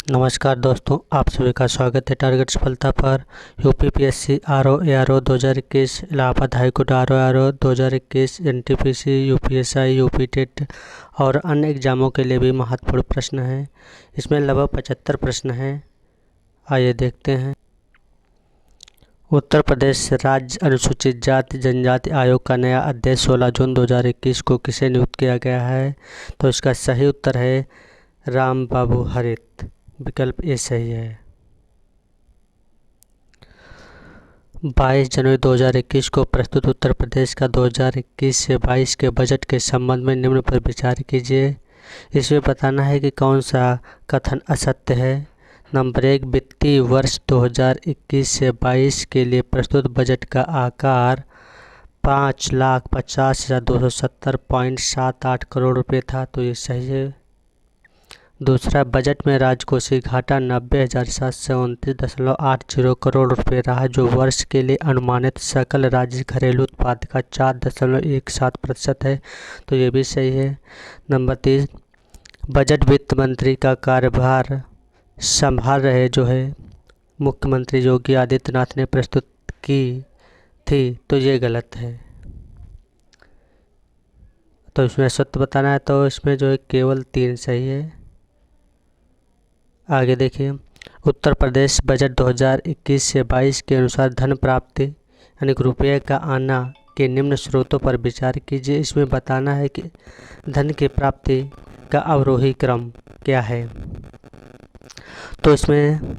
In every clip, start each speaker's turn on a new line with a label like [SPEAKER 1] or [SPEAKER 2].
[SPEAKER 1] नमस्कार दोस्तों, आप सभी का स्वागत है टारगेट सफलता पर। UPPSC RO ARO 2021, Allahabad high court RO ARO 2021, NTPC, UPSI, UP TET और अन्य एग्जामों के लिए भी महत्वपूर्ण प्रश्न हैं। इसमें लगभग 75 प्रश्न हैं। आइए देखते हैं। उत्तर प्रदेश राज्य अनुसूचित जाति जनजाति आयोग का नया अध्यक्ष 16 जून 2021 को किसे नियुक्त किया गया है? तो इसका सही उत्तर है राम बाबू हरित। विकल्प ए सही है। 22 जनवरी 2021 को प्रस्तुत उत्तर प्रदेश का 2021 से 22 के बजट के संबंध में निम्न पर विचार कीजिए। इसमें बताना है कि कौन सा कथन असत्य है। नंबर 1, वित्तीय वर्ष 2021 से 22 के लिए प्रस्तुत बजट का आकार 5,50,270.78 करोड़ रुपये था, तो ये सही है। दूसरा, बजट में राजकोषीय घाटा 90,729.80 करोड़ रुपये रहा, जो वर्ष के लिए अनुमानित सकल राज्य घरेलू उत्पाद का 4.17% है, तो ये भी सही है। नंबर 3, बजट वित्त मंत्री का कार्यभार संभाल रहे जो है मुख्यमंत्री योगी आदित्यनाथ ने प्रस्तुत की थी, तो ये गलत है। तो इसमें सत्य बताना है, तो इसमें जो है केवल 3 सही है। आगे देखिए, उत्तर प्रदेश बजट 2021 से 22 के अनुसार धन प्राप्ति यानी रुपये का आना के निम्न स्रोतों पर विचार कीजिए। इसमें बताना है कि धन की प्राप्ति का अवरोही क्रम क्या है। तो इसमें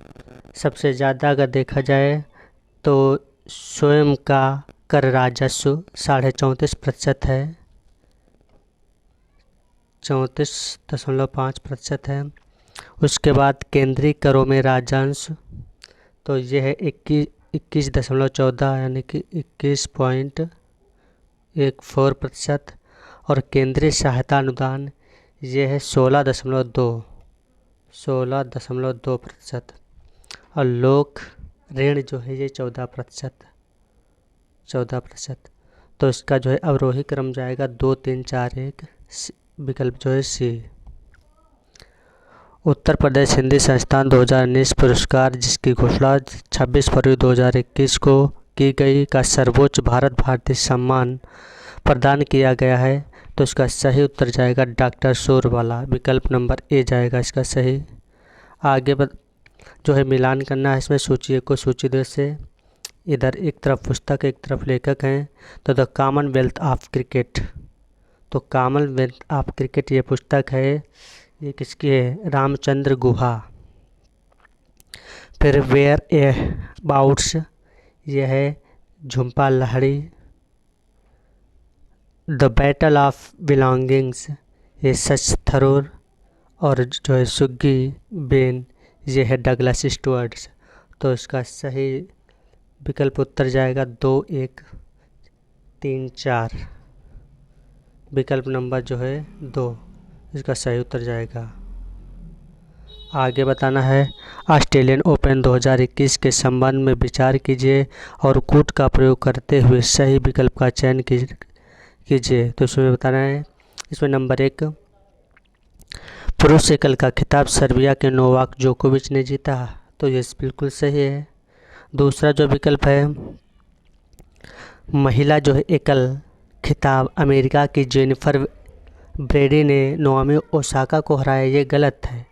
[SPEAKER 1] सबसे ज़्यादा अगर देखा जाए तो स्वयं का कर राजस्व 34.5% है, 34.5% है। उसके बाद केंद्रीय करों में राजस्व, तो यह है 21.14 यानी कि 21.14%। और केंद्रीय सहायता अनुदान यह है 16.2%। और लोक ऋण जो है ये 14%। तो इसका जो है अवरोही क्रम जाएगा 2, 3, 4, 1। विकल्प जो है सी। उत्तर प्रदेश हिंदी संस्थान 2019 पुरस्कार, जिसकी घोषणा 26 फरवरी 2021 को की गई, का सर्वोच्च भारत भारती सम्मान प्रदान किया गया है, तो इसका सही उत्तर जाएगा डॉक्टर शोरवाला। विकल्प नंबर ए जाएगा इसका सही। आगे जो है मिलान करना है इसमें सूची ए को सूची 2 से। इधर एक तरफ पुस्तक एक तरफ लेखक हैं, तो द कॉमनवेल्थ ऑफ क्रिकेट, तो कॉमनवेल्थ ऑफ क्रिकेट ये पुस्तक है, ये किसकी है? रामचंद्र गुहा। फिर वेयर ए बाउट्स, ये है Jhumpa Lahiri. The battle of belongings, ये सच थरूर। और जो है सुग्गी बेन, ये है डगलस स्टुअर्ट्स। तो इसका सही विकल्प उत्तर जाएगा 2, 1, 3, 4। विकल्प नंबर जो है 2 इसका सही उत्तर जाएगा। आगे बताना है ऑस्ट्रेलियन ओपन 2021 के संबंध में विचार कीजिए और कूट का प्रयोग करते हुए सही विकल्प का चयन कीजिए। तो इसमें बताना है, इसमें नंबर 1, पुरुष एकल का खिताब सर्बिया के नोवाक जोकोविच ने जीता, तो ये बिल्कुल सही है। दूसरा जो विकल्प है, महिला जो है एकल खिताब अमेरिका की जेनिफर ब्रेडी ने नाओमी ओसाका को हराया, ये गलत है।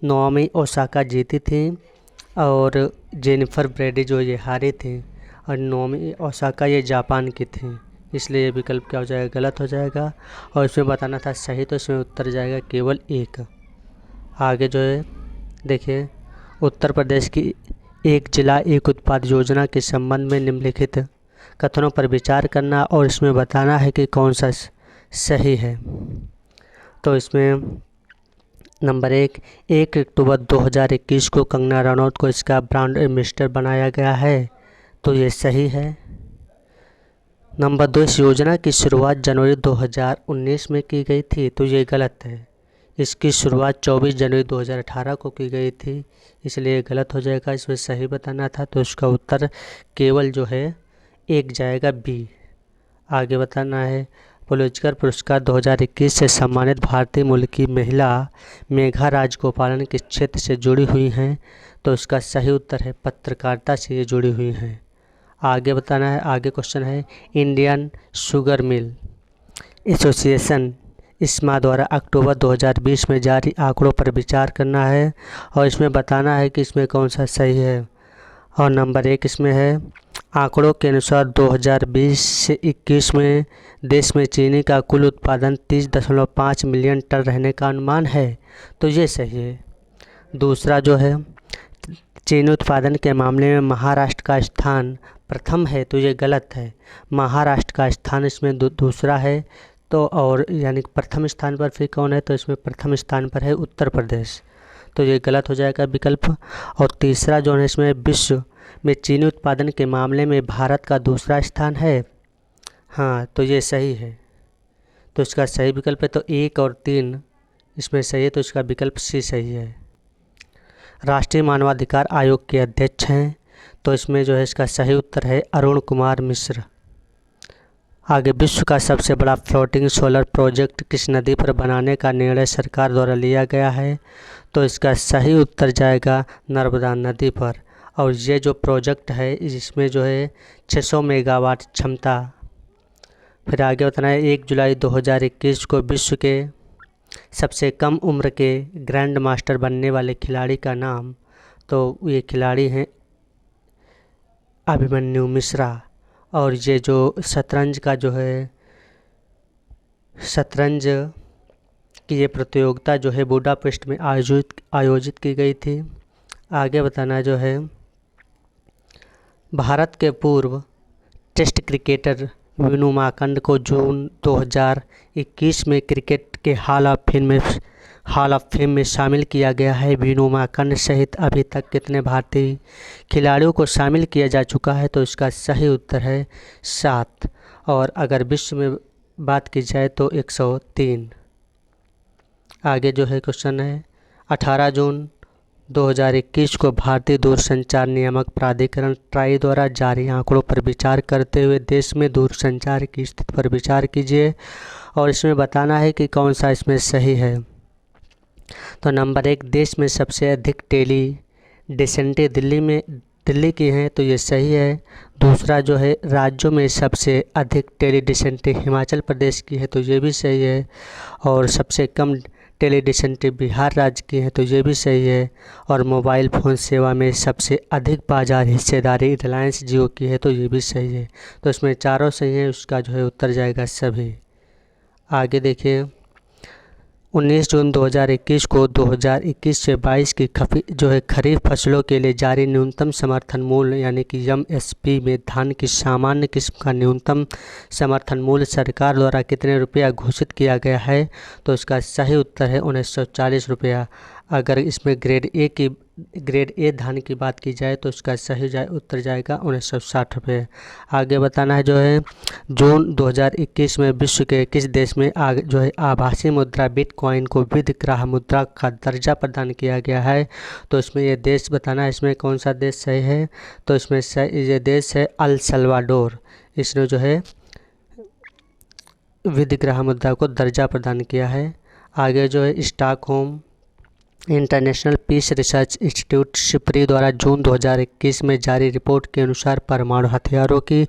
[SPEAKER 1] नाओमी ओसाका जीती थी और जेनिफर ब्रेडी जो ये हारी थी, और नाओमी ओसाका ये जापान की थी, इसलिए ये विकल्प क्या हो जाएगा? गलत हो जाएगा। और इसमें बताना था सही, तो इसमें उत्तर जाएगा केवल 1। आगे जो है देखिए, उत्तर प्रदेश की एक जिला एक उत्पाद योजना के संबंध में निम्नलिखित कथनों पर विचार करना और इसमें बताना है कि कौन सा सही है। तो इसमें नंबर 1 अक्टूबर 2021 को कंगना रनौत को इसका ब्रांड एम्बेसडर बनाया गया है, तो ये सही है। नंबर 2, इस योजना की शुरुआत जनवरी 2019 में की गई थी, तो ये गलत है। इसकी शुरुआत 24 जनवरी 2018 को की गई थी, इसलिए गलत हो जाएगा। इसमें सही बताना था, तो इसका उत्तर केवल जो है 1 जाएगा बी। आगे बताना है पुलित्ज़र पुरस्कार 2021 से सम्मानित भारतीय मूल की महिला मेघा राजगोपालन किस क्षेत्र से जुड़ी हुई हैं? तो इसका सही उत्तर है पत्रकारिता से ये जुड़ी हुई हैं। आगे बताना है, आगे क्वेश्चन है इंडियन शुगर मिल एसोसिएशन इस्मा द्वारा अक्टूबर 2020 में जारी आंकड़ों पर विचार करना है और इसमें बताना है कि इसमें कौन सा सही है। और नंबर 1 इसमें है आंकड़ों के अनुसार 2020 से 21 में देश में चीनी का कुल उत्पादन 30.5 मिलियन टन रहने का अनुमान है, तो ये सही है। दूसरा जो है चीनी उत्पादन के मामले में महाराष्ट्र का स्थान प्रथम है, तो ये गलत है। महाराष्ट्र का स्थान इसमें दूसरा है, तो और यानी प्रथम स्थान पर फिर कौन है? तो इसमें प्रथम स्थान पर है उत्तर प्रदेश, तो ये गलत हो जाएगा विकल्प। और तीसरा जो है इसमें विश्व में चीनी उत्पादन के मामले में भारत का दूसरा स्थान है, हाँ तो ये सही है, तो इसका सही विकल्प है। तो 1 और 3 इसमें सही है, तो इसका विकल्प सी सही है। राष्ट्रीय मानवाधिकार आयोग के अध्यक्ष हैं, तो इसमें जो है इसका सही उत्तर है अरुण कुमार मिश्र। आगे विश्व का सबसे बड़ा फ्लोटिंग सोलर प्रोजेक्ट किस नदी पर बनाने का निर्णय सरकार द्वारा लिया गया है? तो इसका सही उत्तर जाएगा नर्मदा नदी पर। और ये जो प्रोजेक्ट है इसमें जो है 600 मेगावाट क्षमता। फिर आगे बताना है 1 जुलाई 2021 को विश्व के सबसे कम उम्र के ग्रैंड मास्टर बनने वाले खिलाड़ी का नाम, तो ये खिलाड़ी हैं अभिमन्यु मिश्रा। और ये जो शतरंज का जो है शतरंज की ये प्रतियोगिता जो है बुडापेस्ट में आयोजित की गई थी। आगे बताना जो है भारत के पूर्व टेस्ट क्रिकेटर विनू मांकड़ को जून 2021 में क्रिकेट के हॉल ऑफ फेम में शामिल किया गया है। विनू मांकड़ सहित अभी तक कितने भारतीय खिलाड़ियों को शामिल किया जा चुका है? तो इसका सही उत्तर है 7। और अगर विश्व में बात की जाए तो 103। आगे जो है क्वेश्चन है 18 जून 2021 को भारतीय दूरसंचार नियामक प्राधिकरण ट्राई द्वारा जारी आंकड़ों पर विचार करते हुए देश में दूरसंचार की स्थिति पर विचार कीजिए और इसमें बताना है कि कौन सा इसमें सही है। तो नंबर 1 देश में सबसे अधिक टेली डिसेंटे दिल्ली की हैं, तो ये सही है। दूसरा जो है राज्यों में सबसे अधिक टेली डिसेंटे हिमाचल प्रदेश की है, तो ये भी सही है। और सबसे कम टेली डिसेंटे बिहार राज्य की है, तो ये भी सही है। और मोबाइल फ़ोन सेवा में सबसे अधिक बाजार हिस्सेदारी रिलायंस जियो की है, तो ये भी सही है। तो इसमें चारों सही है, उसका जो है उत्तर जाएगा सभी। आगे देखिए 19 जून 2021 को 2021 से 22 की खरीफ फसलों के लिए जारी न्यूनतम समर्थन मूल्य यानी कि MSP में धान की सामान्य किस्म का न्यूनतम समर्थन मूल्य सरकार द्वारा कितने रुपया घोषित किया गया है? तो इसका सही उत्तर है 1940 रुपया। अगर इसमें ग्रेड ए धान की बात की जाए तो इसका सही उत्तर जाएगा 1960 रुपये। आगे बताना है जो है जून 2021 में विश्व के किस देश में जो है आभासी मुद्रा बिटकॉइन को विधिग्राह्य मुद्रा का दर्जा प्रदान किया गया है? तो इसमें ये देश बताना है, इसमें कौन सा देश सही है? तो इसमें ये देश है अल सल्वाडोर। इसने जो है विधिग्राह्य मुद्रा को दर्जा प्रदान किया है। आगे जो है Stockholm International Peace Research Institute SIPRI द्वारा जून 2021 में जारी रिपोर्ट के अनुसार परमाणु हथियारों की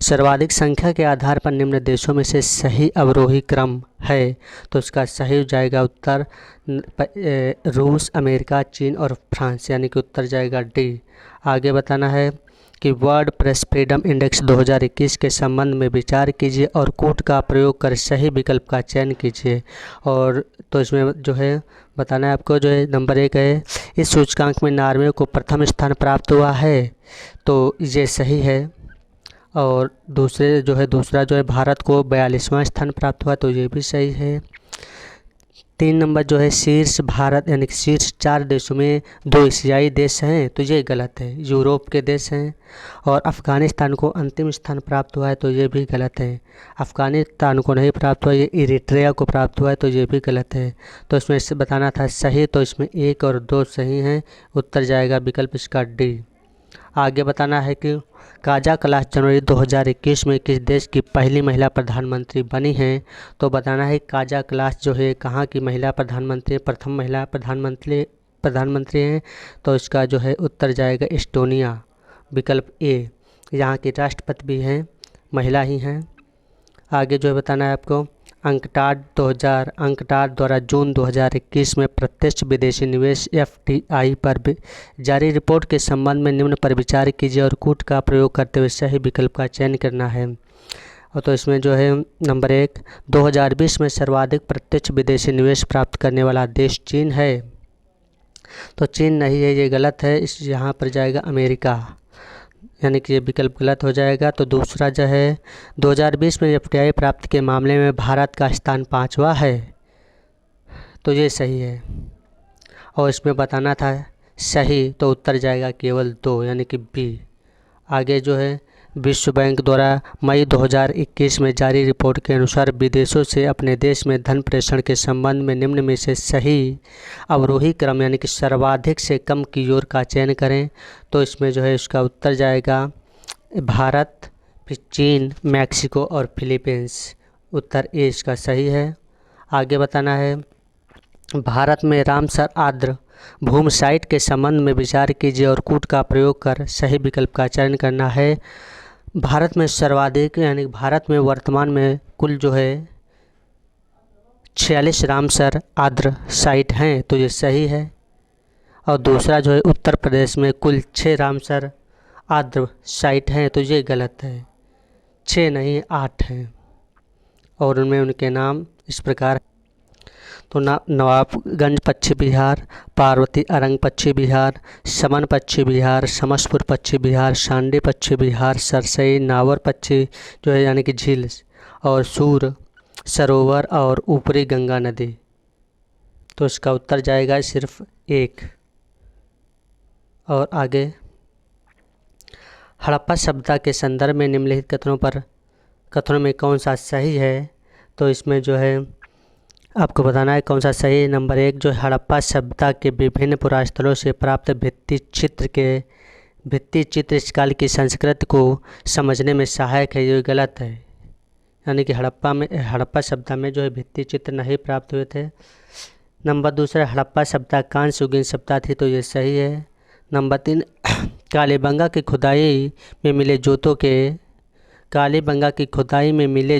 [SPEAKER 1] सर्वाधिक संख्या के आधार पर निम्न देशों में से सही अवरोही क्रम है? तो इसका सही हो जाएगा उत्तर रूस, अमेरिका, चीन और फ्रांस, यानी कि उत्तर जाएगा डी। आगे बताना है कि वर्ल्ड प्रेस फ्रीडम इंडेक्स 2021 के संबंध में विचार कीजिए और कोड का प्रयोग कर सही विकल्प का चयन कीजिए। और तो इसमें जो है बताना है आपको जो है नंबर 1 है इस सूचकांक में नॉर्वे को प्रथम स्थान प्राप्त हुआ है, तो ये सही है। और दूसरा जो है भारत को 42वां स्थान प्राप्त हुआ, तो ये भी सही है। 3 नंबर जो है शीर्ष भारत यानी कि शीर्ष 4 देशों में 2 एशियाई देश हैं, तो ये गलत है, यूरोप के देश हैं। और अफ़गानिस्तान को अंतिम स्थान प्राप्त हुआ है, तो ये भी गलत है। अफ़गानिस्तान को नहीं प्राप्त हुआ, ये इरिट्रिया को प्राप्त हुआ है, तो ये भी गलत है। तो इसमें से बताना था सही, तो इसमें 1 और 2 सही हैं, उत्तर जाएगा विकल्प इसका डी। आगे बताना है कि काजा कलाश जनवरी 2021 में किस देश की पहली महिला प्रधानमंत्री बनी हैं। तो बताना है काजा कलाश जो है कहाँ की महिला प्रधानमंत्री, प्रथम महिला प्रधानमंत्री हैं। तो इसका जो है उत्तर जाएगा एस्टोनिया, विकल्प ए। यहाँ की राष्ट्रपति भी हैं, महिला ही हैं। आगे जो है बताना है आपको अंकटाड द्वारा जून 2021 में प्रत्यक्ष विदेशी निवेश FDI पर जारी रिपोर्ट के संबंध में निम्न पर विचार कीजिए और कूट का प्रयोग करते हुए सही विकल्प का चयन करना है। और तो इसमें जो है नंबर 1, 2020 में सर्वाधिक प्रत्यक्ष विदेशी निवेश प्राप्त करने वाला देश चीन है। तो चीन नहीं है, ये गलत है। इस यहाँ पर जाएगा अमेरिका, यानी कि ये विकल्प गलत हो जाएगा। तो दूसरा जो है 2020 में FDI प्राप्ति के मामले में भारत का स्थान 5वां है, तो ये सही है। और इसमें बताना था सही, तो उत्तर जाएगा केवल 2, यानी कि बी। आगे जो है विश्व बैंक द्वारा मई 2021 में जारी रिपोर्ट के अनुसार विदेशों से अपने देश में धन प्रेषण के संबंध में निम्न में से सही अवरोही क्रम यानी कि सर्वाधिक से कम की ओर का चयन करें। तो इसमें जो है इसका उत्तर जाएगा भारत, फिर चीन, मैक्सिको और फिलीपींस। उत्तर ए इसका सही है। आगे बताना है भारत में रामसर आर्द्र भूमि साइट के संबंध में विचार कीजिए और कूट का प्रयोग कर सही विकल्प का चयन करना है। भारत में सर्वाधिक यानी भारत में वर्तमान में कुल जो है 46 रामसर आर्द्र साइट हैं, तो ये सही है। और दूसरा जो है उत्तर प्रदेश में कुल 6 रामसर आर्द्र साइट हैं, तो ये गलत है, 6 नहीं 8 हैं और उनमें उनके नाम इस प्रकार। तो नवाबगंज पश्चिम बिहार, पार्वती अरंग पश्चिम बिहार, समन पश्चिम बिहार, समसपुर पश्चिम बिहार, शांडी पश्चिम बिहार, सरसई नावर पश्चिम जो है यानी कि झील और सूर सरोवर और ऊपरी गंगा नदी। तो इसका उत्तर जाएगा सिर्फ 1। और आगे हड़प्पा सभ्यता के संदर्भ में निम्नलिखित कथनों में कौन सा सही है। तो इसमें जो है आपको बताना है कौन सा सही। नंबर 1 जो हड़प्पा सभ्यता के विभिन्न पुरास्थलों से प्राप्त भित्ति चित्र इस काल की संस्कृति को समझने में सहायक है, ये गलत है। यानी कि हड़प्पा सभ्यता में जो है भित्ति चित्र नहीं प्राप्त हुए थे। नंबर 2 हड़प्पा सभ्यता कांस्य युगीन सभ्यता थी, तो ये सही है। नंबर 3 कालीबंगा की खुदाई में मिले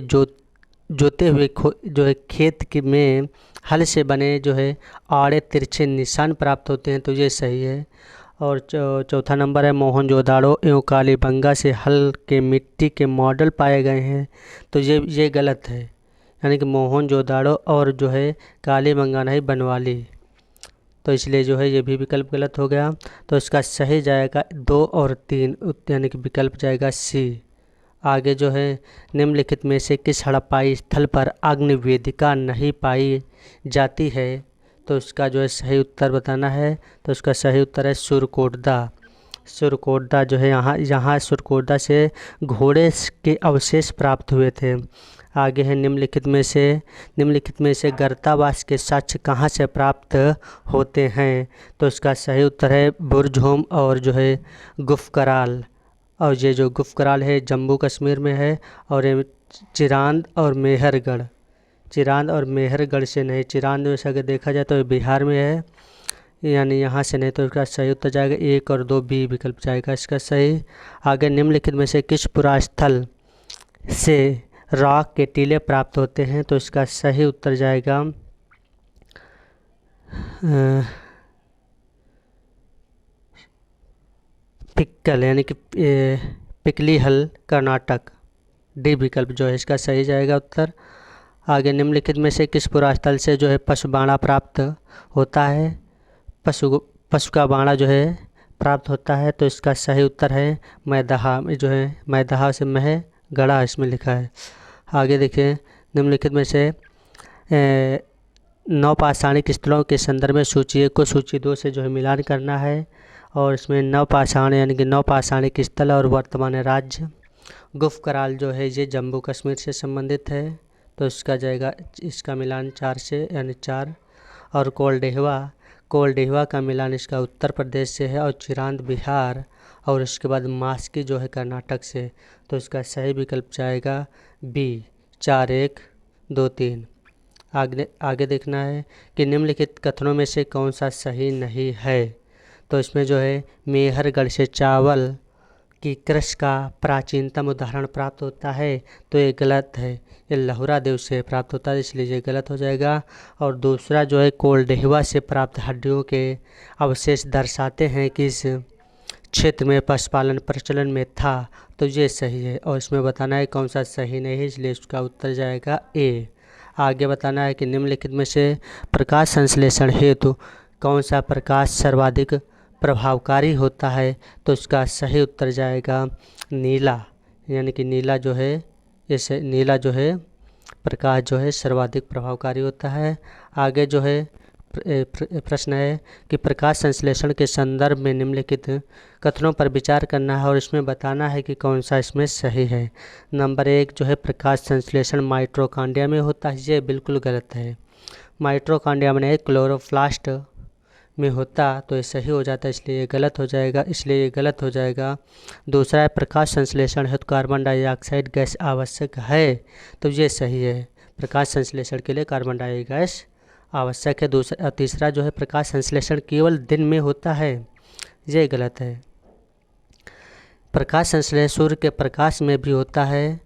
[SPEAKER 1] जोते हुए जो है खेत में हल से बने जो है आड़े तिरछे निशान प्राप्त होते हैं, तो ये सही है। और चौथा नंबर है मोहनजोदाड़ो एवं कालीबंगा से हल के मिट्टी के मॉडल पाए गए हैं, तो ये गलत है। यानी कि मोहनजोदाड़ो और जो है कालीबंगा नहीं बनवाली, तो इसलिए जो है ये भी विकल्प गलत हो गया। तो इसका सही जाएगा 2 और 3, यानी कि विकल्प जाएगा सी। आगे जो है निम्नलिखित में से किस हड़प्पाई स्थल पर अग्नि वेदिका नहीं पाई जाती है। तो इसका जो है सही उत्तर बताना है। तो इसका सही उत्तर है सुरकोटदा जो है यहाँ सुरकोटदा से घोड़े के अवशेष प्राप्त हुए थे। आगे है निम्नलिखित में से गर्तावास के साक्ष्य कहाँ से प्राप्त होते हैं। तो इसका सही उत्तर है बुरझोम और जो है गुफकराल। और ये जो गुफकराल है जम्मू कश्मीर में है, और ये चिरांद और मेहरगढ़ से नहीं, चिरांद वैसे अगर देखा जाए तो ये बिहार में है, यानी यहाँ से नहीं। तो इसका सही उत्तर जाएगा 1 और 2 बी विकल्प जाएगा इसका सही। आगे निम्नलिखित में से किस पुरास्थल से रॉक के टीले प्राप्त होते हैं। तो इसका सही उत्तर जाएगा पिक्कल यानी कि पिकलीहल कर्नाटक, डी विकल्प जो है इसका सही जाएगा उत्तर। आगे निम्नलिखित में से किस पुरास्थल से जो है पशु बाड़ा प्राप्त होता है, पशु का बाड़ा जो है प्राप्त होता है। तो इसका सही उत्तर है मैदहा, जो है मैदहा से महगढ़ा इसमें लिखा है। आगे देखिए निम्नलिखित में से नवपाषाणिक स्थलों के संदर्भ में सूची 1 को सूची 2 से जो है मिलान करना है। और इसमें नवपाषाण यानी कि नवपाषाणिक स्थल और वर्तमान राज्य। गुफकराल जो है ये जम्मू कश्मीर से संबंधित है, तो इसका जाएगा इसका मिलान 4 से यानी 4। और कोल्डिहवा का मिलान इसका उत्तर प्रदेश से है और चिरांद बिहार, और उसके बाद मास्की जो है कर्नाटक से। तो इसका सही विकल्प जाएगा बी 4123। आगे आगे देखना है कि निम्नलिखित कथनों में से कौन सा सही नहीं है। तो इसमें जो है मेहरगढ़ से चावल की कृषि का प्राचीनतम उदाहरण प्राप्त होता है, तो ये गलत है। ये लहुरा देव से प्राप्त होता है, इसलिए ये गलत हो जाएगा। और दूसरा जो है कोल्डिहवा से प्राप्त हड्डियों के अवशेष दर्शाते हैं कि इस क्षेत्र में पशुपालन प्रचलन में था, तो ये सही है। और इसमें बताना है कौन सा सही नहीं है, इसलिए इसका उत्तर जाएगा ए। आगे बताना है कि निम्नलिखित में से प्रकाश संश्लेषण हेतु कौन सा प्रकाश सर्वाधिक प्रभावकारी होता है। तो इसका सही उत्तर जाएगा नीला, यानी कि नीला जो है इसे नीला जो है प्रकाश जो है सर्वाधिक प्रभावकारी होता है। आगे जो है प्रश्न है कि प्रकाश संश्लेषण के संदर्भ में निम्नलिखित कथनों पर विचार करना है और इसमें बताना है कि कौन सा इसमें सही है। नंबर 1 जो है प्रकाश संश्लेषण माइटोकॉन्ड्रिया में होता है, ये बिल्कुल गलत है। माइटोकॉन्ड्रिया में क्लोरोप्लास्ट में होता, तो ये सही हो जाता है, इसलिए ये गलत हो जाएगा। दूसरा है प्रकाश संश्लेषण हेतु कार्बन डाइऑक्साइड गैस आवश्यक है, तो ये सही है। प्रकाश संश्लेषण के लिए कार्बन डाइऑक्साइड गैस आवश्यक है। तीसरा जो है प्रकाश संश्लेषण केवल दिन में होता है, ये गलत है। प्रकाश संश्लेषण सूर्य के प्रकाश में भी होता है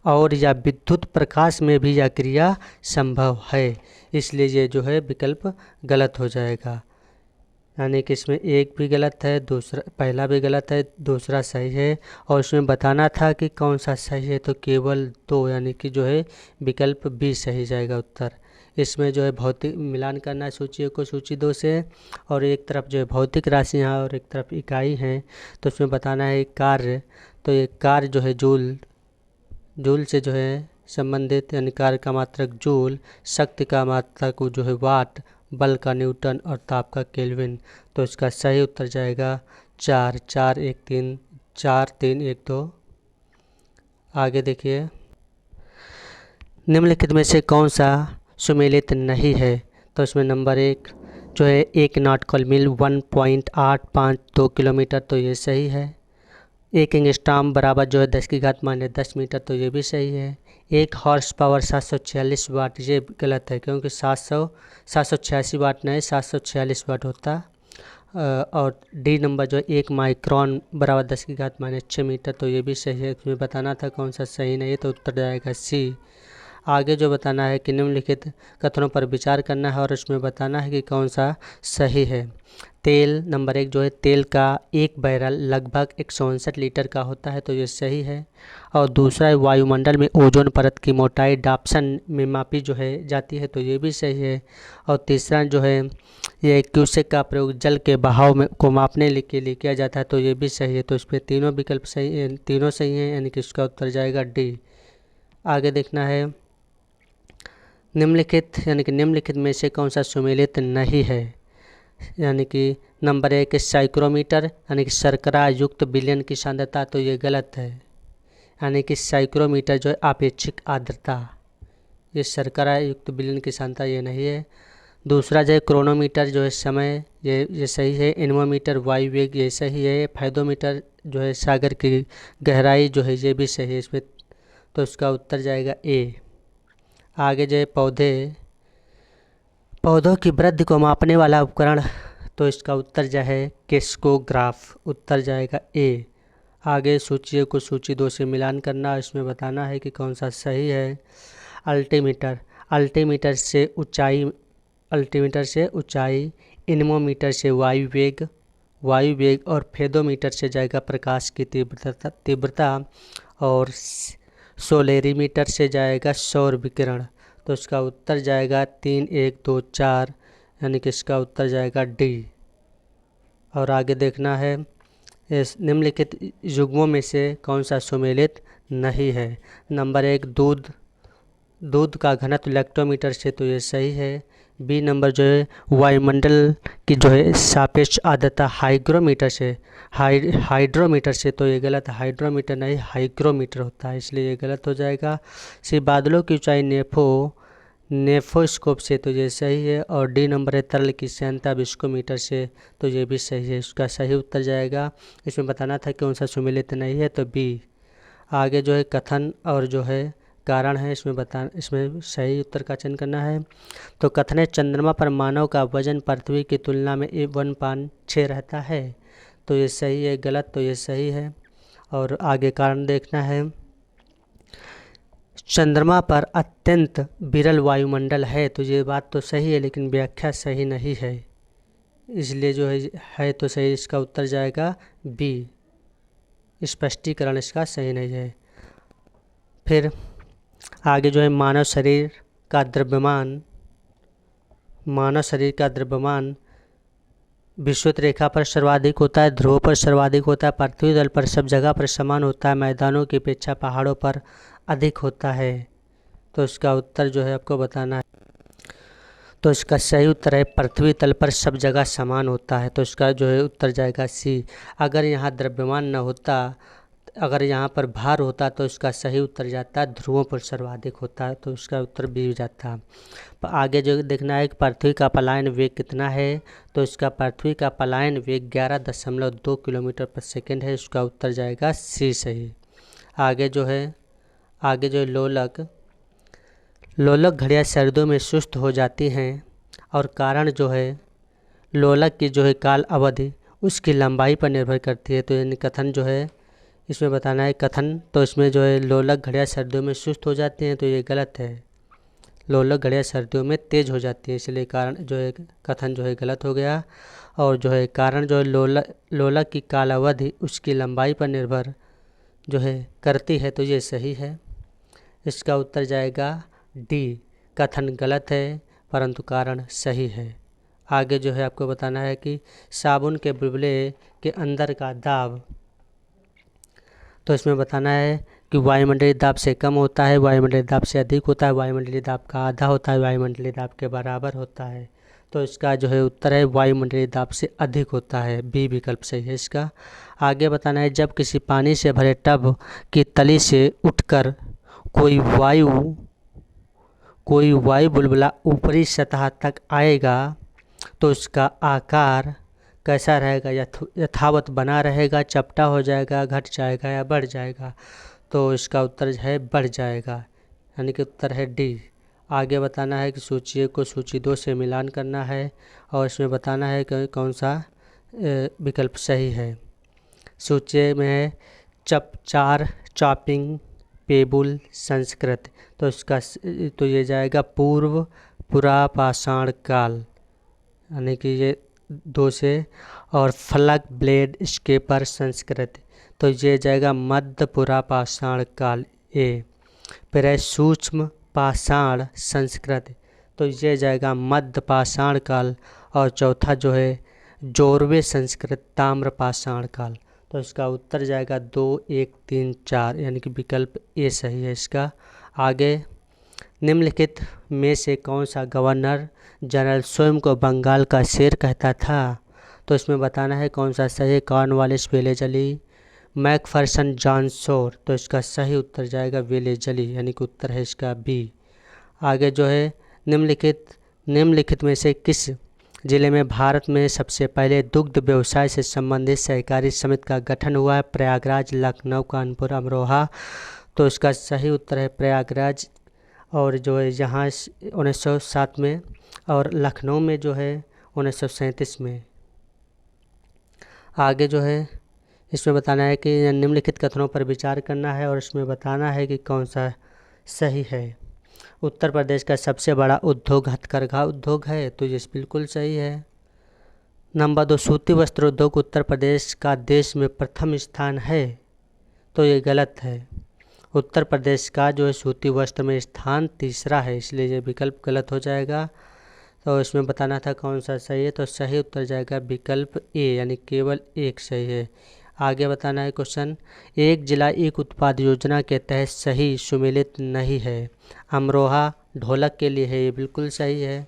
[SPEAKER 1] और या विद्युत प्रकाश में भी यह क्रिया संभव है, इसलिए ये जो है विकल्प गलत हो जाएगा। यानी कि इसमें एक भी गलत है, पहला भी गलत है, दूसरा सही है। और इसमें बताना था कि कौन सा सही है, तो केवल 2, यानी कि जो है विकल्प बी सही जाएगा उत्तर। इसमें जो है भौतिक मिलान करना है सूची को सूची 2 से, और एक तरफ जो है भौतिक राशियाँ और एक तरफ इकाई हैं। तो इसमें बताना है कार्य, तो ये कार्य जो है जूल से जो है संबंधित, यानी कार्य का मात्रक जूल, शक्ति का मात्रक जो है वाट, बल का न्यूटन और ताप का केल्विन। तो इसका सही उत्तर जाएगा 4-4-1-3-4-3-1-2। आगे देखिए निम्नलिखित में से कौन सा सुमेलित नहीं है। तो इसमें नंबर 1 जो है 1 नॉटिकल मील 1.852 किलोमीटर, तो ये सही है। 1 एंगस्ट्रॉम बराबर जो है 10⁻10 मीटर, तो ये भी सही है। 1 हॉर्स पावर 746 वाट, ये गलत है क्योंकि 786 वाट नहीं 746 वाट होता। और डी नंबर जो है 1 माइक्रोन बराबर 10⁻6 मीटर, तो ये भी सही है। इसमें बताना था कौन सा सही नहीं है, तो उत्तर जाएगा सी। आगे जो बताना है कि निम्नलिखित कथनों पर विचार करना है और उसमें बताना है कि कौन सा सही है। तेल नंबर 1 जो है तेल का 1 बैरल लगभग 159 लीटर का होता है, तो ये सही है। और दूसरा है वायुमंडल में ओजोन परत की मोटाई डाप्सन में मापी जो है जाती है, तो ये भी सही है। और तीसरा जो है ये क्यूसेक का प्रयोग जल के बहाव में को मापने के लिए किया जाता है, तो ये भी सही है। तो इस पर तीनों विकल्प सही, तीनों सही हैं, यानी कि इसका उत्तर जाएगा डी। आगे देखना है निम्नलिखित में से कौन सा सुमेलित नहीं है। यानी कि नंबर 1 साइक्रोमीटर, यानी कि शर्करा युक्त विलयन की सांद्रता, तो ये गलत है। यानी कि साइक्रोमीटर जो है आपेक्षिक आर्द्रता, ये शर्करा युक्त विलयन की सांद्रता ये नहीं है। दूसरा जो है क्रोनोमीटर जो है समय, ये सही है। एनमोमीटर वायु वेग, ये सही है। फाइदोमीटर जो है सागर की गहराई जो है, ये भी सही है इसमें, तो इसका उत्तर जाएगा ए। आगे जो है पौधों की वृद्धि को मापने वाला उपकरण, तो इसका उत्तर जो है किस्कोग्राफ, उत्तर जाएगा ए। आगे सूची को सूची 2 से मिलान करना, इसमें बताना है कि कौन सा सही है। अल्टीमीटर से ऊंचाई, इनमोमीटर से वायु वेग और फेदोमीटर से जाएगा प्रकाश की तीव्रता और सोलेरीमीटर से जाएगा सौर विकिरण। तो इसका उत्तर जाएगा 3-1-2-4, यानी कि इसका उत्तर जाएगा डी। और आगे देखना है इस निम्नलिखित युग्मों में से कौन सा सुमेलित नहीं है। नंबर 1 दूध का घनत्व लेक्टोमीटर से, तो ये सही है। बी नंबर जो है वायुमंडल की जो है सापेक्ष आर्द्रता हाइड्रोमीटर से, तो ये गलत है। हाइड्रोमीटर नहीं हाइग्रोमीटर होता है, इसलिए ये गलत हो जाएगा। सी बादलों की ऊंचाई नेफोस्कोप से, तो ये सही है। और डी नंबर है तरल की सांद्रता विस्कोमीटर से, तो ये भी सही है। इसका सही उत्तर जाएगा, इसमें बताना था कौन सा सुमेलित नहीं है, तो बी। आगे जो है कथन और जो है कारण है, इसमें सही उत्तर का चयन करना है। तो कथन है चंद्रमा पर मानव का वजन पृथ्वी की तुलना में 1.6 रहता है, तो ये सही है। गलत, तो ये सही है। और आगे कारण देखना है। चंद्रमा पर अत्यंत विरल वायुमंडल है, तो ये बात तो सही है, लेकिन व्याख्या सही नहीं है, इसलिए जो है तो सही। इसका उत्तर जाएगा बी, स्पष्टीकरण इसका सही नहीं है। फिर आगे जो है मानव शरीर का द्रव्यमान विषुवत रेखा पर सर्वाधिक होता है, ध्रुवों पर सर्वाधिक होता है, पृथ्वी तल पर सब जगह पर समान होता है, मैदानों की अपेक्षा पहाड़ों पर अधिक होता है। तो इसका उत्तर जो है आपको बताना है। तो इसका सही उत्तर है पृथ्वी तल पर सब जगह समान होता है, तो इसका जो है उत्तर जाएगा सी। अगर यहाँ द्रव्यमान न होता, अगर यहाँ पर भार होता, तो इसका सही उत्तर जाता ध्रुवों पर सर्वाधिक होता है, तो इसका उत्तर बी हो जाता। आगे जो देखना है कि पृथ्वी का पलायन वेग कितना है, तो इसका पृथ्वी का पलायन वेग 11.2 किलोमीटर पर सेकेंड है, इसका उत्तर जाएगा सी सही। आगे जो है लोलक घड़ियाँ सर्दियों में सुस्त हो जाती हैं, और कारण जो है लोलक की जो है काल अवधि उसकी लंबाई पर निर्भर करती है, तो यानी कथन जो है इसमें बताना है कथन। तो इसमें जो है लोलक घड़ियाँ सर्दियों में सुस्त हो जाती हैं, तो ये गलत है। लोलक घड़ियाँ सर्दियों में तेज़ हो जाती है, इसलिए कारण जो है कथन जो है गलत हो गया। और जो है कारण जो है लोलक की काल अवधि उसकी लंबाई पर निर्भर जो है करती है, तो ये सही है। इसका उत्तर जाएगा डी, कथन गलत है परंतु कारण सही है। आगे जो है आपको बताना है कि साबुन के बुलबुले के अंदर का दाब, तो इसमें बताना है कि वायुमंडलीय दाब से कम होता है, वायुमंडलीय दाब से अधिक होता है, वायुमंडलीय दाब का आधा होता है, वायुमंडलीय दाब के बराबर होता है, तो इसका जो है उत्तर है वायुमंडलीय दाब से अधिक होता है, बी विकल्प सही है इसका। आगे बताना है जब किसी पानी से भरे टब की तली से उठकर कोई वायु बुलबुला ऊपरी सतह तक आएगा, तो इसका आकार कैसा रहेगा, यथावत बना रहेगा, चपटा हो जाएगा, घट जाएगा या बढ़ जाएगा, तो इसका उत्तर है बढ़ जाएगा, यानी कि उत्तर है डी। आगे बताना है कि सूची को सूची 2 से मिलान करना है, और इसमें बताना है कि कौन सा विकल्प सही है। सूची में है चार चॉपिंग पेबुल संस्कृत, तो इसका तो ये जाएगा पुरापाषाण काल, यानी कि ये 2 से। और फलक ब्लेड स्केपर संस्कृत, तो ये जाएगा मध्य पुरापाषाण काल ए। फिर है सूक्ष्म पाषाण संस्कृत, तो ये जाएगा मध्य पाषाण काल। और चौथा जो है जोरवे संस्कृत ताम्र पाषाण काल, तो इसका उत्तर जाएगा 2, 1, 3, 4, यानी कि विकल्प ए सही है इसका। आगे निम्नलिखित में से कौन सा गवर्नर जनरल स्वयं को बंगाल का शेर कहता था, तो इसमें बताना है कौन सा सही है। कॉर्नवालिस वेलेजली, मैकफर्सन जॉनसोर, तो इसका सही उत्तर जाएगा वेलेजली, यानी कि उत्तर है इसका बी। आगे जो है निम्नलिखित में से किस जिले में भारत में सबसे पहले दुग्ध व्यवसाय से संबंधित सहकारी समिति का गठन हुआ है। प्रयागराज, लखनऊ, कानपुर, अमरोहा, तो इसका सही उत्तर है प्रयागराज, और जो है यहाँ 1907 में, और लखनऊ में जो है 1937 में। आगे जो है इसमें बताना है कि निम्नलिखित कथनों पर विचार करना है, और इसमें बताना है कि कौन सा सही है। उत्तर प्रदेश का सबसे बड़ा उद्योग हथकरघा उद्योग है, तो ये बिल्कुल सही है। नंबर 2 सूती वस्त्र उद्योग उत्तर प्रदेश का देश में प्रथम स्थान है, तो ये गलत है। उत्तर प्रदेश का जो है सूती वस्त्र में स्थान 3रा है, इसलिए ये विकल्प गलत हो जाएगा। तो इसमें बताना था कौन सा सही है, तो सही उत्तर जाएगा विकल्प ए, यानी केवल एक सही है। आगे बताना है क्वेश्चन, एक जिला एक उत्पाद योजना के तहत सही सुमेलित नहीं है। अमरोहा ढोलक के लिए है, ये बिल्कुल सही है।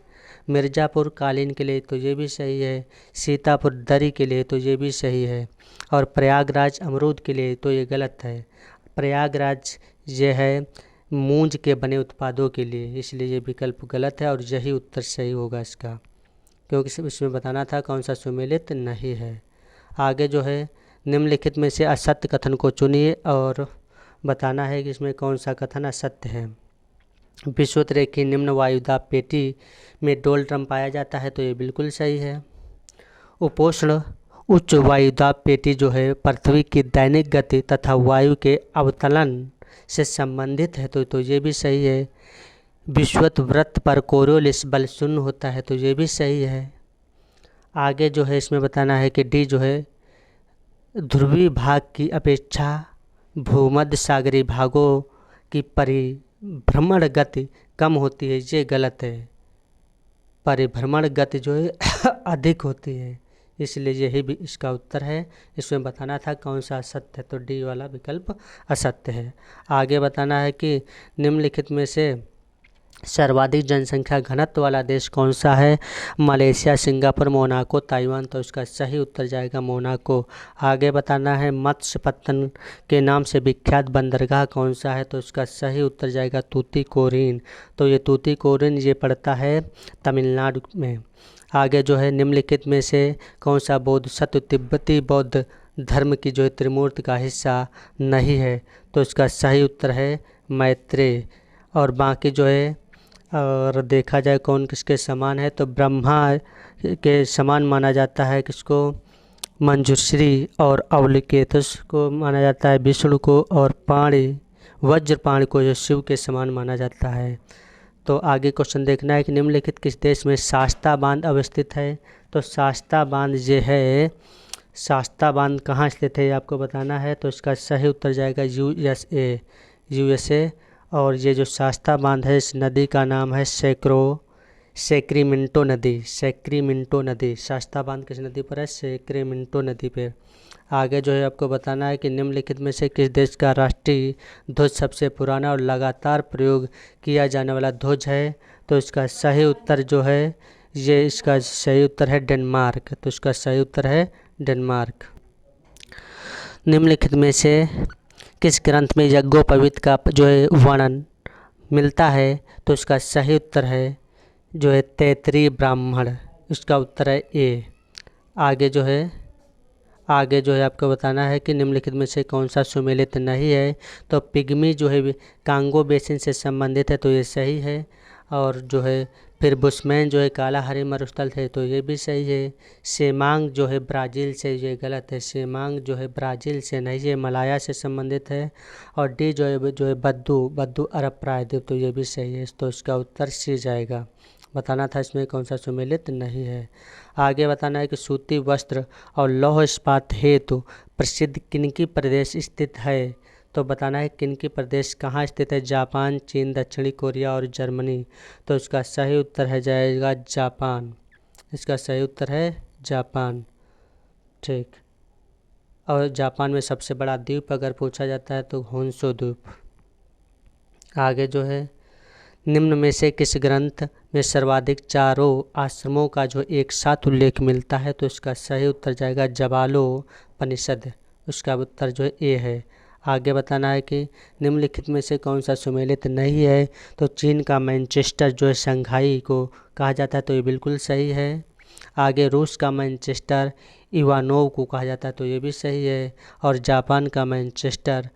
[SPEAKER 1] मिर्ज़ापुर कालीन के लिए, तो ये भी सही है। सीतापुर दरी के लिए, तो ये भी सही है। और प्रयागराज अमरूद के लिए, तो ये गलत है। प्रयागराज ये है मूंज के बने उत्पादों के लिए, इसलिए ये विकल्प गलत है और यही उत्तर सही होगा इसका, क्योंकि इसमें बताना था कौन सा सुमेलित नहीं है। आगे जो है निम्नलिखित में से असत्य कथन को चुनिए और बताना है कि इसमें कौन सा कथन असत्य है। विषुवत की निम्न वायुदाब पेटी में डोल ड्रम पाया जाता है, तो ये बिल्कुल सही है। उपोष्ण उच्च वायुदाब पेटी जो है पृथ्वी की दैनिक गति तथा वायु के अवतलन से संबंधित है, तो ये भी सही है। विषुवत वृत्त पर कोरियोलिस बल शून्य होता है, तो ये भी सही है। आगे जो है इसमें बताना है कि डी जो है ध्रुवीय भाग की अपेक्षा भूमध्य सागरीय भागों की परिभ्रमण गति कम होती है, ये गलत है। परिभ्रमण गति जो है अधिक होती है, इसलिए यही भी इसका उत्तर है। इसमें बताना था कौन सा असत्य है, तो डी वाला विकल्प असत्य है। आगे बताना है कि निम्नलिखित में से सर्वाधिक जनसंख्या घनत्व वाला देश कौन सा है। मलेशिया, सिंगापुर, मोनाको, ताइवान, तो इसका सही उत्तर जाएगा मोनाको। आगे बताना है मत्स्य पत्तन के नाम से विख्यात बंदरगाह कौन सा है, तो इसका सही उत्तर जाएगा तूतीकोरिन। तो ये तूतीकोरिन ये पड़ता है तमिलनाडु में। आगे जो है निम्नलिखित में से कौन सा बोधिसत्व तिब्बती बौद्ध धर्म की जो है त्रिमूर्ति का हिस्सा नहीं है, तो इसका सही उत्तर है मैत्रेय। और बाकी जो है और देखा जाए कौन किसके समान है, तो ब्रह्मा के समान माना जाता है किसको, मंजूश्री, और अवलिकेतुस को माना जाता है विष्णु को, और पाणी वज्रपाणी को जो शिव के समान माना जाता है। तो आगे क्वेश्चन देखना है कि निम्नलिखित किस देश में शास्ता बांध अवस्थित है, तो शास्ता बांध ये है, शास्ता बांध कहाँ स्थित है आपको बताना है, तो इसका सही उत्तर जाएगा यूएसए। और ये जो शास्ता बांध है इस नदी का नाम है सेक्रीमेंटो नदी। शास्ता बांध किस नदी पर है, सेक्रीमेंटो नदी पे। आगे जो है आपको बताना है कि निम्नलिखित में से किस देश का राष्ट्रीय ध्वज सबसे पुराना और लगातार प्रयोग किया जाने वाला ध्वज है, तो इसका सही उत्तर जो है ये इसका सही उत्तर है डेनमार्क। तो इसका सही उत्तर है डेनमार्क। निम्नलिखित में से किस ग्रंथ में यज्ञोपवीत का जो है वर्णन मिलता है, तो इसका सही उत्तर है जो है तैत्तिरीय ब्राह्मण। इसका उत्तर है ए। आगे जो है आपको बताना है कि निम्नलिखित में से कौन सा सुमेलित नहीं है, तो पिग्मी जो है कांगो बेसिन से संबंधित है, तो ये सही है। और जो है फिर बुशमैन जो है कालाहारी मरुस्थल थे, तो ये भी सही है। सेमांग जो है ब्राज़ील से, ये गलत है। सेमांग जो है ब्राज़ील से नहीं, ये मलाया से संबंधित है। और डी जो है बद्दू अरब प्रायद्वीप, तो ये भी सही है। तो इसका उत्तर सी जाएगा। बताना था इसमें कौन सा सुमेलित नहीं है। आगे बताना है कि सूती वस्त्र और लौह इस्पात हेतु प्रसिद्ध किनकी प्रदेश स्थित है, तो बताना है किनकी प्रदेश कहाँ स्थित है। जापान, चीन, दक्षिणी कोरिया और जर्मनी, तो इसका सही उत्तर है जाएगा जापान। इसका सही उत्तर है जापान। ठीक। और जापान में सबसे बड़ा द्वीप अगर पूछा जाता है तो होन्शु द्वीप। आगे जो है निम्न में से किस ग्रंथ में सर्वाधिक चारों आश्रमों का जो एक साथ उल्लेख मिलता है, तो इसका सही उत्तर जाएगा जबालोपनिषद। उसका उत्तर जो है ए है। आगे बताना है कि निम्नलिखित में से कौन सा सुमेलित नहीं है, तो चीन का मैनचेस्टर जो है शंघाई को कहा जाता है, तो ये बिल्कुल सही है। आगे रूस का मैनचेस्टर इवानोव को कहा जाता है, तो ये भी सही है। और जापान का मैनचेस्टर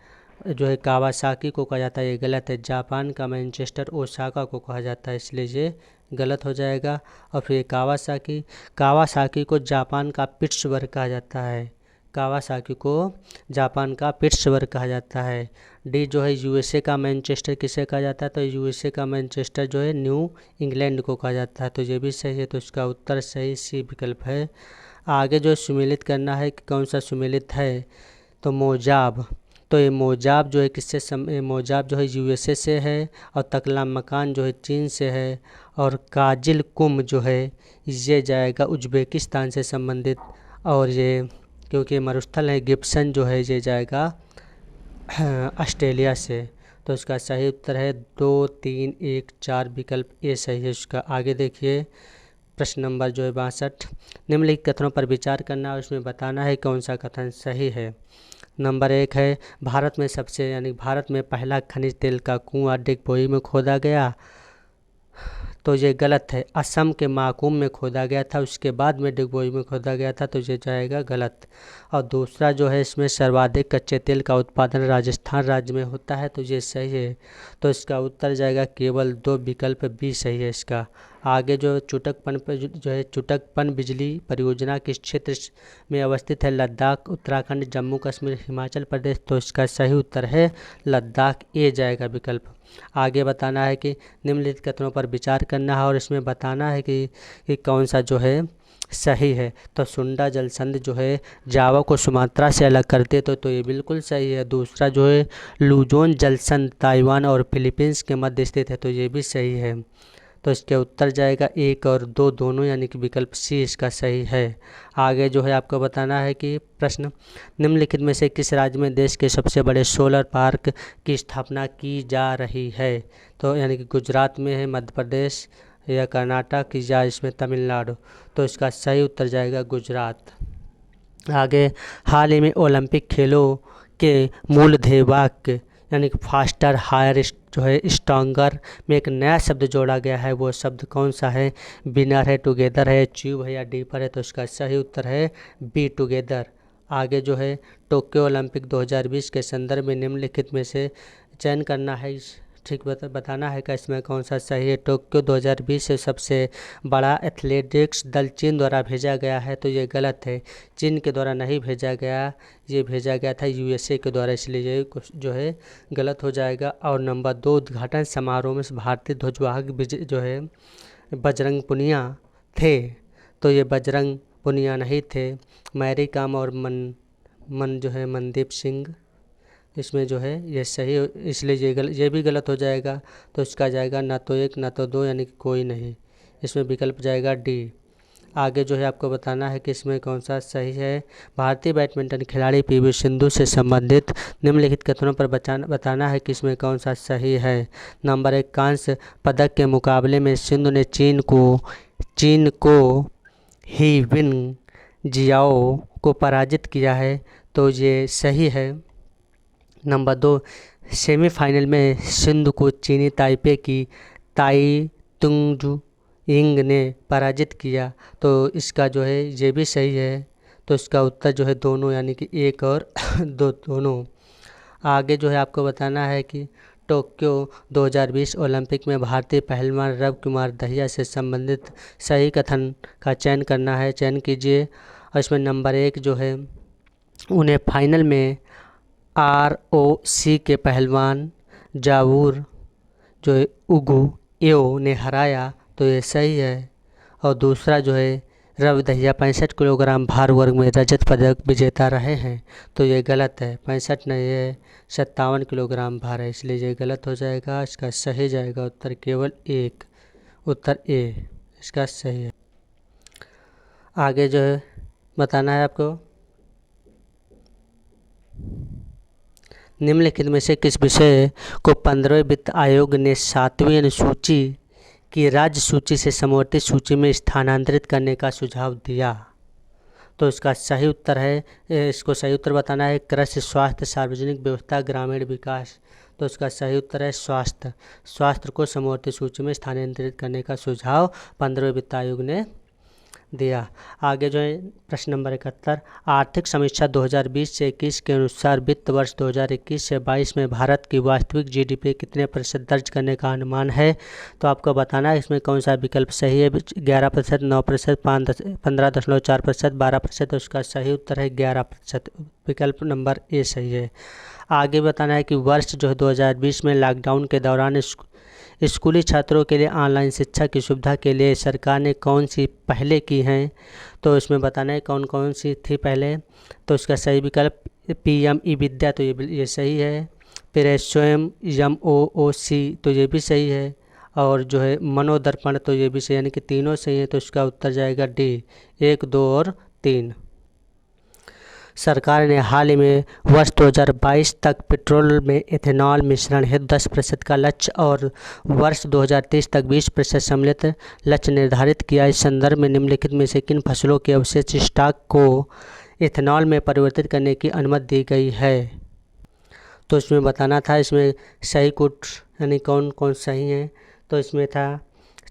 [SPEAKER 1] जो है कावासाकी को कहा जाता है, ये गलत है। जापान का मैनचेस्टर ओसाका को कहा जाता है, इसलिए ये गलत हो जाएगा। और फिर कावासाकी को जापान का पिट्सबर्ग कहा जाता है। कावासाकी को जापान का पिट्सबर्ग कहा जाता है। डी जो है यूएसए का मैनचेस्टर किसे कहा जाता है, तो यूएसए का मैनचेस्टर जो है न्यू इंग्लैंड को कहा जाता है, तो ये भी सही है। तो इसका उत्तर सही सी विकल्प है। आगे जो सुमेलित करना है कि कौन सा सुमेलित है, तो मोजाब। तो ये मोजाब जो है मोजाब जो है यूएसए से है, और तकला मकान जो है चीन से है, और काजिल कुम जो है ये जाएगा उज्बेकिस्तान से संबंधित, और ये क्योंकि मरुस्थल है गिब्सन जो है ये जाएगा ऑस्ट्रेलिया से। तो इसका सही उत्तर है 2, 3, 1, 4 विकल्प ए सही है इसका। आगे देखिए प्रश्न नंबर जो है 62। निम्नलिखित कथनों पर विचार करना और उसमें बताना है कौन सा कथन सही है। नंबर 1 है भारत में भारत में पहला खनिज तेल का कुआं डिगबोई में खोदा गया, तो ये गलत है। असम के माकूम में खोदा गया था, उसके बाद में डिगबोई में खोदा गया था, तो ये जाएगा गलत। और दूसरा जो है इसमें सर्वाधिक कच्चे तेल का उत्पादन राजस्थान राज्य में होता है, तो ये सही है। तो इसका उत्तर जाएगा केवल 2, विकल्प बी सही है इसका। आगे जो चुटकपन बिजली परियोजना किस क्षेत्र में अवस्थित है? लद्दाख, उत्तराखंड, जम्मू कश्मीर, हिमाचल प्रदेश, तो इसका सही उत्तर है लद्दाख, ए जाएगा विकल्प। आगे बताना है कि निम्नलिखित कथनों पर विचार करना है और इसमें बताना है कि कौन सा जो है सही है। तो सुंडा जलसंधि जो है जावा को सुमात्रा से अलग करते तो ये बिल्कुल सही है। दूसरा जो है लुजोन जलसंधि ताइवान और फिलीपींस के मध्य स्थित है, तो ये भी सही है। तो इसके उत्तर जाएगा 1 और 2 दोनों, यानी कि विकल्प सी इसका सही है। आगे जो है आपको बताना है कि प्रश्न, निम्नलिखित में से किस राज्य में देश के सबसे बड़े सोलर पार्क की स्थापना की जा रही है? तो यानी कि गुजरात में है, मध्य प्रदेश या कर्नाटक या इसमें तमिलनाडु, तो इसका सही उत्तर जाएगा गुजरात। आगे हाल ही में ओलंपिक खेलों के मूल ध्येय वाक्य यानी कि फास्टर, हायर, जो है स्ट्रॉन्गर में एक नया शब्द जोड़ा गया है, वो शब्द कौन सा है? विनर है, टुगेदर है, ट्यूब है या डीपर है, तो इसका सही उत्तर है बी टुगेदर। आगे जो है टोक्यो ओलंपिक 2020 के संदर्भ में निम्नलिखित में से चयन करना है, ठीक बताना है कि इसमें कौन सा सही है। टोक्यो 2020 से सबसे बड़ा एथलेटिक्स दल चीन द्वारा भेजा गया है, तो ये गलत है। चीन के द्वारा नहीं भेजा गया, ये भेजा गया था यूएसए के द्वारा, इसलिए ये जो है गलत हो जाएगा। और नंबर 2, उद्घाटन समारोह में भारतीय ध्वजवाहक जो है बजरंग पुनिया थे, तो ये बजरंग पुनिया नहीं थे। मैरी कॉम और मनदीप सिंह, इसमें जो है ये सही, इसलिए ये भी गलत हो जाएगा। तो इसका जाएगा ना तो 1 ना तो 2, यानी कि कोई नहीं, इसमें विकल्प जाएगा डी। आगे जो है आपको बताना है कि इसमें कौन सा सही है। भारतीय बैडमिंटन खिलाड़ी पीवी सिंधु से संबंधित निम्नलिखित कथनों पर बताना है कि इसमें कौन सा सही है। नंबर 1, कांस्य पदक के मुकाबले में सिंधु ने चीन को ही विन जियाओ को पराजित किया है, तो ये सही है। नंबर 2, सेमीफाइनल में सिंधु को चीनी ताइपे की ताई तुंगजू यिंग ने पराजित किया, तो इसका जो है ये भी सही है। तो इसका उत्तर जो है दोनों, यानी कि 1 और 2 दोनों। आगे जो है आपको बताना है कि टोक्यो 2020 ओलंपिक में भारतीय पहलवान रवि कुमार दहिया से संबंधित सही कथन का चयन करना है, चयन कीजिए। और इसमें नंबर 1 जो है उन्हें फाइनल में ROC के पहलवान जावूर जो है उगु एओ ने हराया, तो ये सही है। और दूसरा जो है रवि दहिया 65 किलोग्राम भार वर्ग में रजत पदक विजेता रहे हैं, तो ये गलत है। 65 नहीं है, 57 किलोग्राम भार है, इसलिए ये गलत हो जाएगा। इसका सही जाएगा उत्तर केवल 1, उत्तर ए इसका सही है। आगे जो है बताना है आपको, निम्नलिखित में से किस विषय को 15वें वित्त आयोग ने 7वीं अनुसूची की राज्य सूची से समवर्ती सूची में स्थानांतरित करने का सुझाव दिया? तो इसका सही उत्तर है, इसको सही उत्तर बताना है कृषि, स्वास्थ्य, सार्वजनिक व्यवस्था, ग्रामीण विकास, तो इसका सही उत्तर है स्वास्थ्य को समवर्ती सूची में स्थानांतरित करने का सुझाव 15वें वित्त आयोग ने दिया। आगे जो है प्रश्न नंबर 71, आर्थिक समीक्षा 2020 से 21 के अनुसार वित्त वर्ष 2021 से 22 में भारत की वास्तविक जीडीपी कितने प्रतिशत दर्ज करने का अनुमान है? तो आपको बताना है इसमें कौन सा विकल्प सही है। 11%, 9%, 15.4%, 12%, तो उसका सही उत्तर है 11%, विकल्प नंबर ए सही है। आगे बताना है कि वर्ष जो है 2020 में लॉकडाउन के दौरान स्कूली छात्रों के लिए ऑनलाइन शिक्षा की सुविधा के लिए सरकार ने कौन सी पहले की हैं? तो इसमें बताना है कौन कौन सी थी पहले। तो इसका सही विकल्प PM ई विद्या, तो ये सही है। फिर है स्वयं MOOC, तो ये भी सही है। और जो है मनोदर्पण, तो ये भी सही, यानी कि तीनों सही है। तो इसका उत्तर जाएगा डी, 1, 2 और 3। सरकार ने हाल ही में वर्ष 2022 तक पेट्रोल में एथेनॉल मिश्रण हेतु 10% का लक्ष्य और वर्ष 2030 तक 20% सम्मिलित लक्ष्य निर्धारित किया। इस संदर्भ में निम्नलिखित में से किन फसलों के अवशिष्ट स्टॉक को इथेनॉल में परिवर्तित करने की अनुमति दी गई है। तो इसमें बताना था, इसमें सही कुछ यानी कौन कौन सही है। तो इसमें था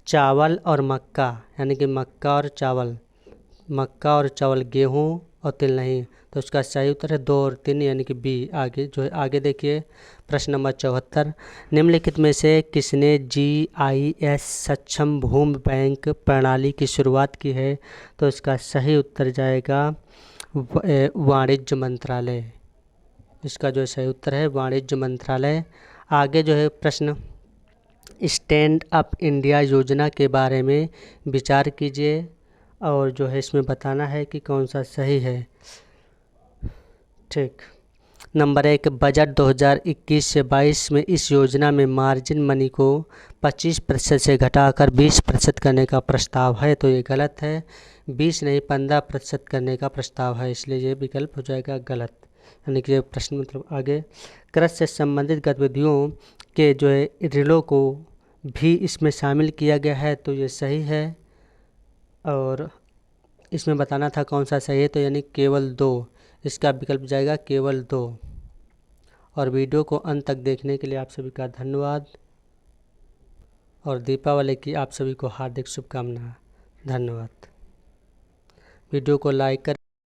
[SPEAKER 1] चावल और मक्का, यानी कि मक्का और चावल, गेहूँ और तिल नहीं। तो इसका सही उत्तर है 2 और 3 यानी कि बी। आगे जो है, आगे देखिए प्रश्न नंबर 74, निम्नलिखित में से किसने GIS सक्षम भूमि बैंक प्रणाली की शुरुआत की है। तो इसका सही उत्तर जाएगा वाणिज्य मंत्रालय। इसका जो सही उत्तर है वाणिज्य मंत्रालय। आगे जो है प्रश्न, स्टैंड अप इंडिया योजना के बारे में विचार कीजिए और जो है इसमें बताना है कि कौन सा सही है। ठीक, नंबर 1, बजट 2021 से 22 में इस योजना में मार्जिन मनी को 25% से घटाकर 20% करने का प्रस्ताव है। तो ये गलत है, 20 नहीं 15% करने का प्रस्ताव है, इसलिए ये विकल्प हो जाएगा गलत। यानी कि ये प्रश्न मतलब आगे, कृषि से संबंधित गतिविधियों के जो है ऋणों को भी इसमें शामिल किया गया है। तो ये सही है और इसमें बताना था कौन सा सही है। तो यानी केवल 2, इसका विकल्प जाएगा केवल 2। और वीडियो को अंत तक देखने के लिए आप सभी का धन्यवाद और दीपावली की आप सभी को हार्दिक शुभकामनाएं। धन्यवाद। वीडियो को लाइक करें।